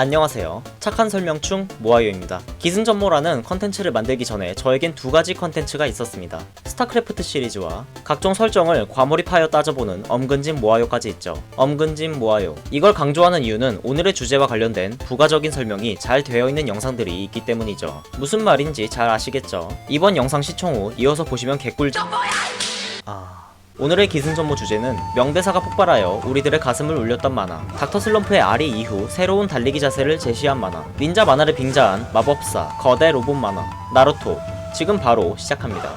안녕하세요. 착한 설명충 모아요입니다. 기승전모라는 컨텐츠를 만들기 전에 저에겐 두 가지 컨텐츠가 있었습니다. 스타크래프트 시리즈와 각종 설정을 과몰입하여 따져보는 엄근진 모아요까지 있죠. 엄근진 모아요. 이걸 강조하는 이유는 오늘의 주제와 관련된 부가적인 설명이 잘 되어 있는 영상들이 있기 때문이죠. 무슨 말인지 잘 아시겠죠? 이번 영상 시청 후 이어서 보시면 개꿀. 오늘의 기승전모 주제는 명대사가 폭발하여 우리들의 가슴을 울렸던 만화 닥터 슬럼프의 아리 이후 새로운 달리기 자세를 제시한 만화 닌자 만화를 빙자한 마법사 거대 로봇 만화 나루토. 지금 바로 시작합니다.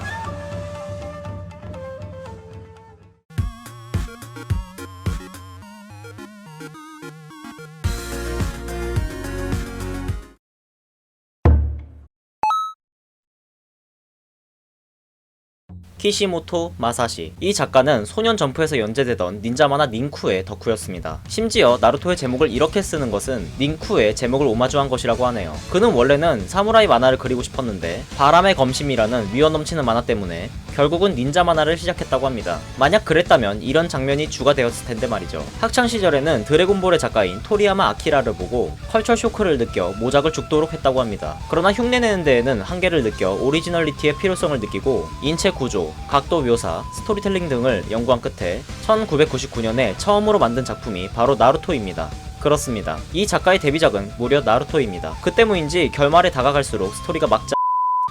키시모토 마사시. 이 작가는 소년 점프에서 연재되던 닌자 만화 닌쿠의 덕후였습니다. 심지어 나루토의 제목을 이렇게 쓰는 것은 닌쿠의 제목을 오마주한 것이라고 하네요. 그는 원래는 사무라이 만화를 그리고 싶었는데 바람의 검심이라는 위어 넘치는 만화 때문에 결국은 닌자 만화를 시작했다고 합니다. 만약 그랬다면 이런 장면이 주가 되었을 텐데 말이죠. 학창시절에는 드래곤볼의 작가인 토리야마 아키라를 보고 컬처 쇼크를 느껴 모작을 죽도록 했다고 합니다. 그러나 흉내내는 데에는 한계를 느껴 오리지널리티의 필요성을 느끼고 인체 구조, 각도 묘사, 스토리텔링 등을 연구한 끝에 1999년에 처음으로 만든 작품이 바로 나루토입니다. 그렇습니다. 이 작가의 데뷔작은 무려 나루토입니다. 그 때문인지 결말에 다가갈수록 스토리가 막자.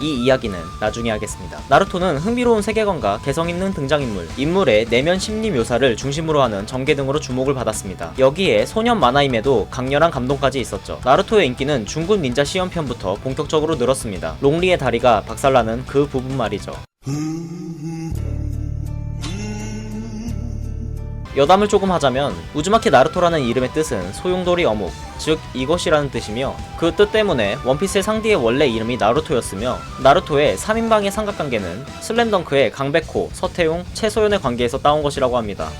이 이야기는 나중에 하겠습니다. 나루토는 흥미로운 세계관과 개성있는 등장인물, 인물의 내면 심리 묘사를 중심으로 하는 전개 등으로 주목을 받았습니다. 여기에 소년 만화임에도 강렬한 감동까지 있었죠. 나루토의 인기는 중국 닌자 시연편부터 본격적으로 늘었습니다. 롱리의 다리가 박살나는 그 부분 말이죠. 여담을 조금 하자면 우즈마키 나루토라는 이름의 뜻은 소용돌이 어묵, 즉 이것이라는 뜻이며 그 뜻 때문에 원피스의 상디의 원래 이름이 나루토였으며 나루토의 3인방의 삼각관계는 슬램덩크의 강백호, 서태웅, 최소연의 관계에서 따온 것이라고 합니다.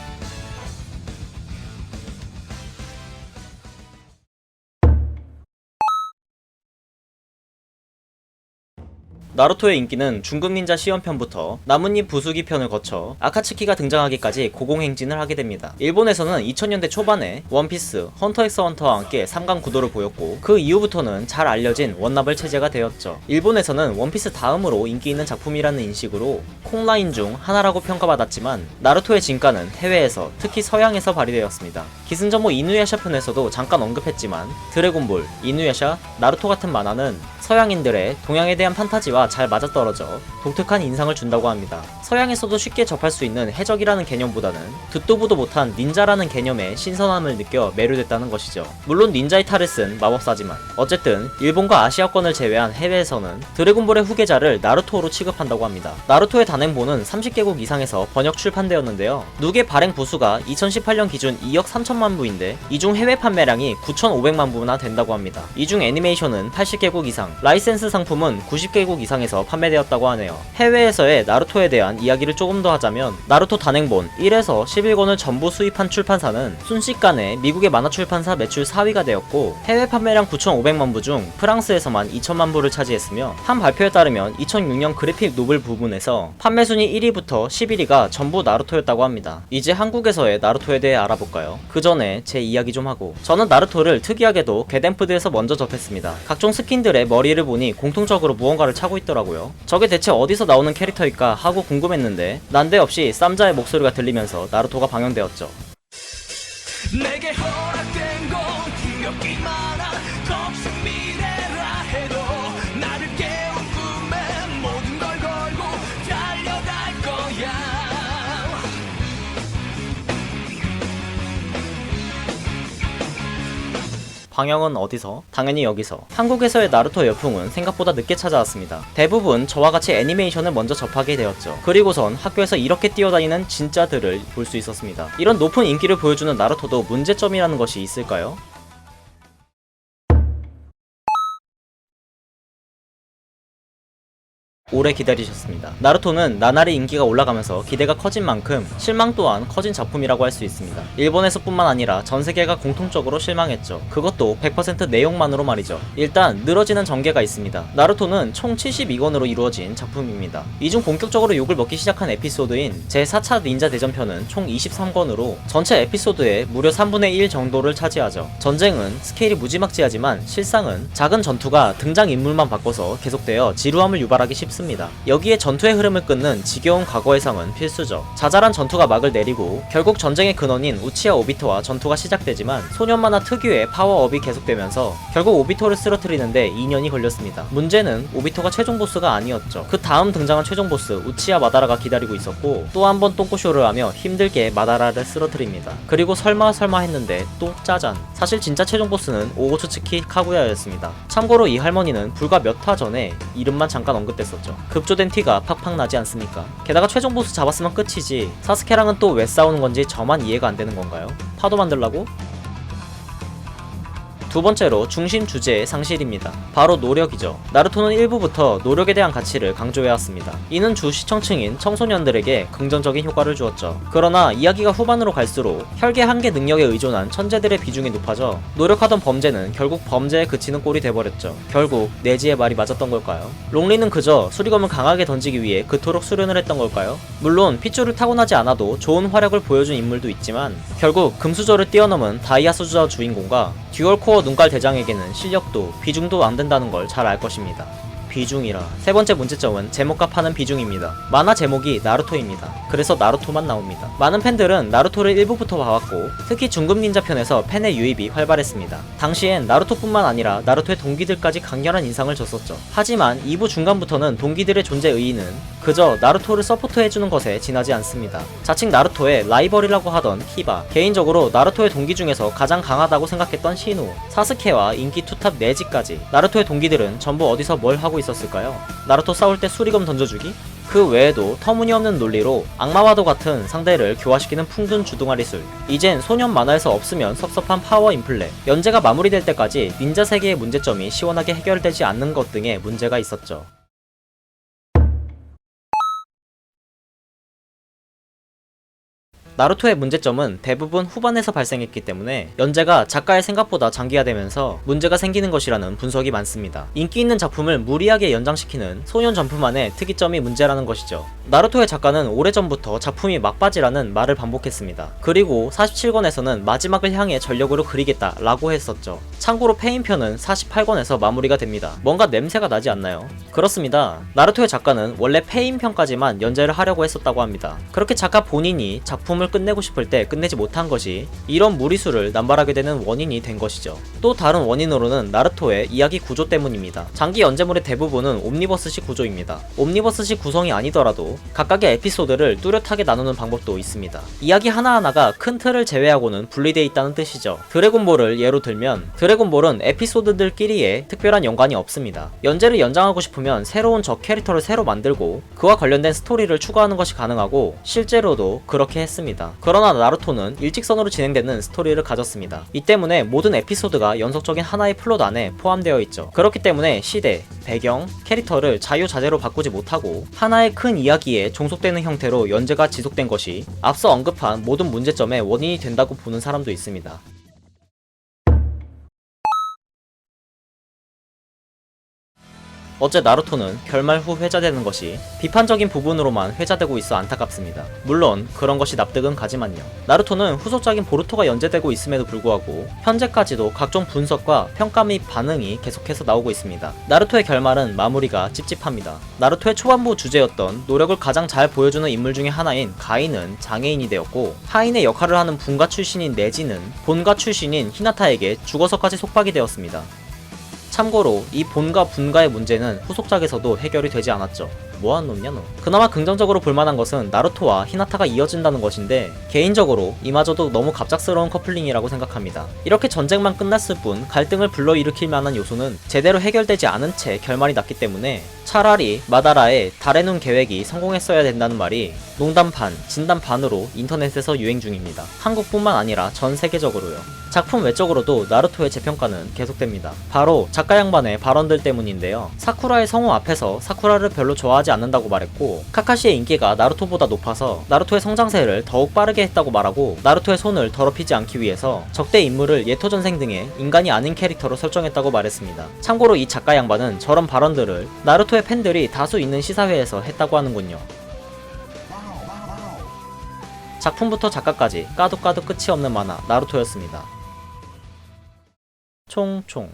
나루토의 인기는 중급 닌자 시연편부터 나뭇잎 부수기 편을 거쳐 아카츠키가 등장하기까지 고공행진을 하게 됩니다. 일본에서는 2000년대 초반에 원피스, 헌터 x 헌터와 함께 3강 구도를 보였고 그 이후부터는 잘 알려진 원나블 체제가 되었죠. 일본에서는 원피스 다음으로 인기 있는 작품이라는 인식으로 콩라인 중 하나라고 평가받았지만 나루토의 진가는 해외에서 특히 서양에서 발휘되었습니다. 기승전모 이누야샤 편에서도 잠깐 언급했지만 드래곤볼, 이누야샤, 나루토 같은 만화는 서양인들의 동양에 대한 판타지와 잘 맞아떨어져 독특한 인상을 준다고 합니다. 서양에서도 쉽게 접할 수 있는 해적이라는 개념보다는 듣도 보도 못한 닌자라는 개념의 신선함을 느껴 매료됐다는 것이죠. 물론 닌자의 탈을 쓴 마법사지만 어쨌든 일본과 아시아권을 제외한 해외에서는 드래곤볼의 후계자를 나루토로 취급한다고 합니다. 나루토의 단행본은 30개국 이상에서 번역 출판되었는데요. 누계 발행 부수가 2018년 기준 2억 3천만 부인데 이 중 해외 판매량이 9,500만 부나 된다고 합니다. 이 중 애니메이션은 80개국 이상, 라이센스 상품은 90개국 이상에서 판매되었다고 하네요. 해외에서의 나루토에 대한 이야기를 조금 더 하자면 나루토 단행본 1에서 11권을 전부 수입한 출판사는 순식간에 미국의 만화 출판사 매출 4위가 되었고 해외 판매량 9,500만 부 중 프랑스에서만 2천만 부를 차지했으며 한 발표에 따르면 2006년 그래픽 노블 부분에서 판매 순위 1위부터 11위가 전부 나루토였다고 합니다. 이제 한국에서의 나루토에 대해 알아볼까요? 그 전에 제 이야기 좀 하고, 저는 나루토를 특이하게도 게덴푸드에서 먼저 접했습니다. 각종 스킨들의 머리를 보니 공통적으로 무언가를 차고 있더라고요. 저게 대체 어디서 나오는 캐릭터일까 하고 궁금했는데 난데없이 쌈자의 목소리가 들리면서 나루토가 방영되었죠. 내게 허락된 건 풍요끼만 한 덕심 미래라 해도 나를 깨운 꿈에 모든 걸 걸고 달려갈 거야. 방영은 어디서? 당연히 여기서. 한국에서의 나루토 열풍은 생각보다 늦게 찾아왔습니다. 대부분 저와 같이 애니메이션을 먼저 접하게 되었죠. 그리고선 학교에서 이렇게 뛰어다니는 진짜들을 볼 수 있었습니다. 이런 높은 인기를 보여주는 나루토도 문제점이라는 것이 있을까요? 오래 기다리셨습니다. 나루토는 나날이 인기가 올라가면서 기대가 커진 만큼 실망 또한 커진 작품이라고 할 수 있습니다. 일본에서뿐만 아니라 전 세계가 공통적으로 실망했죠. 그것도 100% 내용만으로 말이죠. 일단 늘어지는 전개가 있습니다. 나루토는 총 72권으로 이루어진 작품입니다. 이 중 본격적으로 욕을 먹기 시작한 에피소드인 제4차 닌자 대전편은 총 23권으로 전체 에피소드의 무려 3분의 1 정도를 차지하죠. 전쟁은 스케일이 무지막지하지만 실상은 작은 전투가 등장인물만 바꿔서 계속되어 지루함을 유발하기 쉽습니다. 여기에 전투의 흐름을 끊는 지겨운 과거해상은 필수죠. 자잘한 전투가 막을 내리고 결국 전쟁의 근원인 우치하 오비토와 전투가 시작되지만 소년 만화 특유의 파워업이 계속되면서 결국 오비토를 쓰러뜨리는데 2년이 걸렸습니다. 문제는 오비토가 최종 보스가 아니었죠. 그 다음 등장한 최종 보스 우치하 마다라가 기다리고 있었고 또 한 번 똥꼬쇼를 하며 힘들게 마다라를 쓰러뜨립니다. 그리고 설마 했는데 또 짜잔. 사실 진짜 최종 보스는 오고츠츠키 카구야였습니다. 참고로 이 할머니는 불과 몇 화 전에 이름만 잠깐 언급됐었죠. 급조된 티가 팍팍 나지 않습니까? 게다가 최종 보스 잡았으면 끝이지 사스케랑은 또 왜 싸우는 건지 저만 이해가 안 되는 건가요? 파도 만들라고? 두 번째로 중심 주제의 상실입니다. 바로 노력이죠. 나루토는 1부부터 노력에 대한 가치를 강조해왔습니다. 이는 주 시청층인 청소년들에게 긍정적인 효과를 주었죠. 그러나 이야기가 후반으로 갈수록 혈계 한계 능력에 의존한 천재들의 비중이 높아져 노력하던 범죄는 결국 범죄에 그치는 꼴이 돼버렸죠. 결국 내지의 말이 맞았던 걸까요? 롱리는 그저 수리검을 강하게 던지기 위해 그토록 수련을 했던 걸까요? 물론 핏줄을 타고나지 않아도 좋은 화력을 보여준 인물도 있지만 결국 금수저를 뛰어넘은 다이아 수저 주인공과 듀얼코어 눈깔 대장에게는 실력도 비중도 안 된다는 걸 잘 알 것입니다. 비중이라. 세 번째 문제점은 제목과 파는 비중입니다. 만화 제목이 나루토입니다. 그래서 나루토만 나옵니다. 많은 팬들은 나루토를 1부부터 봐왔고 특히 중급 닌자 편에서 팬의 유입이 활발했습니다. 당시엔 나루토뿐만 아니라 나루토의 동기들까지 강렬한 인상을 줬었죠. 하지만 2부 중간부터는 동기들의 존재 의의는 그저 나루토를 서포트해주는 것에 지나지 않습니다. 자칭 나루토의 라이벌이라고 하던 키바, 개인적으로 나루토의 동기 중에서 가장 강하다고 생각했던 시누, 사스케와 인기 투탑 네지까지 나루토의 동기들은 전부 어디서 뭘 하고 있었을까요? 나루토 싸울 때 수리검 던져주기? 그 외에도 터무니없는 논리로 악마와도 같은 상대를 교화시키는 풍든 주둥아리술, 이젠 소년 만화에서 없으면 섭섭한 파워 인플레, 연재가 마무리될 때까지 닌자 세계의 문제점이 시원하게 해결되지 않는 것 등의 문제가 있었죠. 나루토의 문제점은 대부분 후반에서 발생했기 때문에 연재가 작가의 생각보다 장기화되면서 문제가 생기는 것이라는 분석이 많습니다. 인기 있는 작품을 무리하게 연장시키는 소년 점프만의 특이점이 문제라는 것이죠. 나루토의 작가는 오래전부터 작품이 막바지라는 말을 반복했습니다. 그리고 47권에서는 마지막을 향해 전력으로 그리겠다 라고 했었죠. 참고로 페인편은 48권에서 마무리가 됩니다. 뭔가 냄새가 나지 않나요? 그렇습니다. 나루토의 작가는 원래 페인편까지만 연재를 하려고 했었다고 합니다. 그렇게 작가 본인이 작품을 끝내고 싶을 때 끝내지 못한 것이 이런 무리수를 남발하게 되는 원인이 된 것이죠. 또 다른 원인으로는 나루토의 이야기 구조 때문입니다. 장기 연재물의 대부분은 옴니버스식 구조입니다. 옴니버스식 구성이 아니더라도 각각의 에피소드를 뚜렷하게 나누는 방법도 있습니다. 이야기 하나하나가 큰 틀을 제외하고는 분리되어 있다는 뜻이죠. 드래곤볼을 예로 들면 드래곤볼은 에피소드들끼리의 특별한 연관이 없습니다. 연재를 연장하고 싶으면 새로운 적 캐릭터를 새로 만들고 그와 관련된 스토리를 추가하는 것이 가능하고 실제로도 그렇게 했습니다. 그러나 나루토는 일직선으로 진행되는 스토리를 가졌습니다. 이 때문에 모든 에피소드가 연속적인 하나의 플롯 안에 포함되어 있죠. 그렇기 때문에 시대, 배경, 캐릭터를 자유자재로 바꾸지 못하고 하나의 큰 이야기에 종속되는 형태로 연재가 지속된 것이 앞서 언급한 모든 문제점의 원인이 된다고 보는 사람도 있습니다. 어째 나루토는 결말 후 회자되는 것이 비판적인 부분으로만 회자되고 있어 안타깝습니다. 물론 그런 것이 납득은 가지만요. 나루토는 후속작인 보루토가 연재되고 있음에도 불구하고 현재까지도 각종 분석과 평가 및 반응이 계속해서 나오고 있습니다. 나루토의 결말은 마무리가 찝찝합니다. 나루토의 초반부 주제였던 노력을 가장 잘 보여주는 인물 중에 하나인 가인은 장애인이 되었고 하인의 역할을 하는 분가 출신인 네지는 본가 출신인 히나타에게 죽어서까지 속박이 되었습니다. 참고로 이 본가 분가의 문제는 후속작에서도 해결이 되지 않았죠. 뭐하는 놈냐 너. 그나마 긍정적으로 볼만한 것은 나루토와 히나타가 이어진다는 것인데 개인적으로 이마저도 너무 갑작스러운 커플링이라고 생각합니다. 이렇게 전쟁만 끝났을 뿐 갈등을 불러일으킬 만한 요소는 제대로 해결되지 않은 채 결말이 났기 때문에 차라리 마다라의 달의 눈 계획이 성공했어야 된다는 말이 농담 반, 진담 반으로 인터넷에서 유행 중입니다. 한국뿐만 아니라 전 세계적으로요. 작품 외적으로도 나루토의 재평가는 계속됩니다. 바로 작가 양반의 발언들 때문인데요. 사쿠라의 성우 앞에서 사쿠라를 별로 좋아하지 않는다고 말했고, 카카시의 인기가 나루토보다 높아서 나루토의 성장세를 더욱 빠르게 했다고 말하고, 나루토의 손을 더럽히지 않기 위해서 적대 인물을 예토전생 등의 인간이 아닌 캐릭터로 설정했다고 말했습니다. 참고로 이 작가 양반은 저런 발언들을 나루토의 팬들이 다수 있는 시사회에서 했다고 하는군요. 작품부터 작가까지 까도 끝이 없는 만화 나루토였습니다. 총총